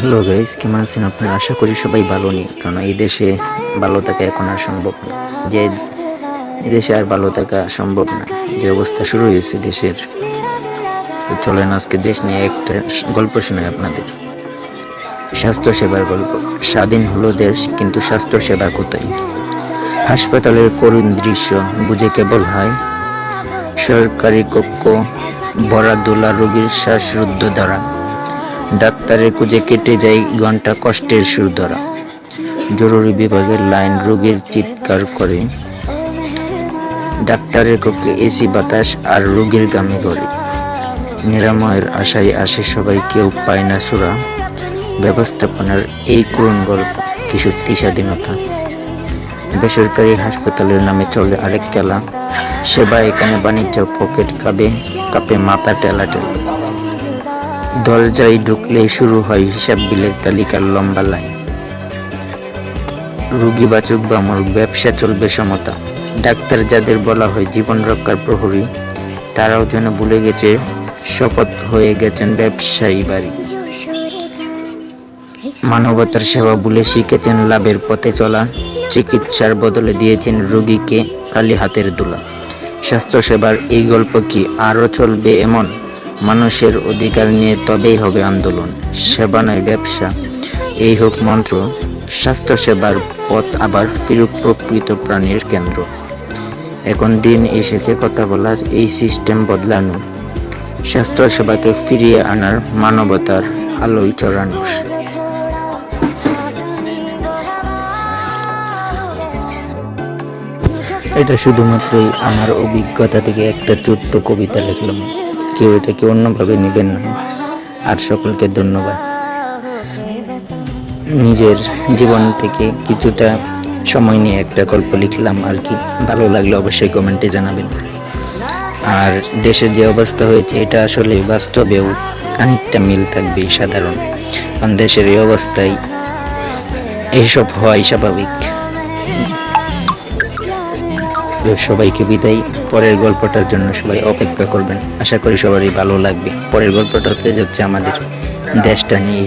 Hello guys, কেমন আছেন আপনারা? আশা করি সবাই ভালো নেই, কারণ এই দেশে ভালো থাকা এখন আর সম্ভব না। যে এই দেশে আর ভালো থাকা সম্ভব না, যে অবস্থা শুরু হয়েছে দেশের। তো চলেন আজকে দেশ নিয়ে একটা গল্প শোনাই আপনাদের। স্বাস্থ্য সেবার গল্প। স্বাধীন হলো দেশ, কিন্তু স্বাস্থ্য সেবা কোথায়? হাসপাতালের করুণ দৃশ্য বুঝে কেবল হয়। সরকারি কক্ষ ভরা দোলা, রোগীর শ্বাসরুদ্ধ দ্বারা ডাক্তারের খুঁজে কেটে যায় ঘন্টা, কষ্টের সুর ধরা। জরুরি বিভাগের লাইন, রোগীর চিৎকার করে। ডাক্তারের কক্ষে এসি বাতাস আর রোগীর গামে ঘরে। নিরাময়ের আশায় আসে সবাই, কেউ পায় না সুরা। ব্যবস্থাপনার এই করুণ গল্প, কি সত্যি স্বাধীনতা? বেসরকারি হাসপাতালের নামে চলে আরেক খেলা। সেবা এখানে বাণিজ্য, পকেট কাপে মাথা টেলা টেলা। দরজায় ঢুকলেই শুরু হয় হিসাব বিলের তালিকার লম্বা লাইন। রুগী বাঁচুক বা মরুক, ব্যবসা চলবে সমতা। ডাক্তার যাদের বলা হয় জীবন রক্ষার প্রহরী, তারাও যেন ভুলে গেছে শপথ হয়ে গেছেন ব্যবসায়ী বাড়ি। মানবতার সেবা ভুলে শিখেছেন লাভের পথে চলা। চিকিৎসার বদলে দিয়েছেন রোগীকে খালি হাতের দোলা। স্বাস্থ্যসেবার এই গল্প কি আরও চলবে এমন? মানুষের অধিকার নিয়ে তবেই হবে আন্দোলন। সেবা নয় ব্যবসা, এই হোক মন্ত্র। স্বাস্থ্যসেবার পথ আবার ফিরুক প্রকৃত প্রাণীর কেন্দ্র। এখন দিন এসেছে কথা বলার, এই সিস্টেম বদলানো, স্বাস্থ্যসেবাকে ফিরিয়ে আনার, মানবতার আলোয় চড়ানোর। এটা শুধুমাত্রই আমার অভিজ্ঞতা থেকে একটা ছোট্ট কবিতা লিখলাম, কেউ এটাকে অন্যভাবে নেবেন না। আর সকলকে ধন্যবাদ। নিজের জীবন থেকে কিছুটা সময় নিয়ে একটা গল্প লিখলাম আর কি। ভালো লাগলে অবশ্যই কমেন্টে জানাবেন। আর দেশের যে অবস্থা হয়েছে, এটা আসলে বাস্তবেও খানিকটা মিল থাকবে সাধারণ, কারণ দেশের এই অবস্থায় এইসব হওয়াই স্বাভাবিক। সবাইকে বিদায়। পরের গল্পটার জন্য সবাই অপেক্ষা করবেন, আশা করি সবারই ভালো লাগবে। পরের গল্পটা হতে যাচ্ছে আমাদের দেশটা নিয়ে।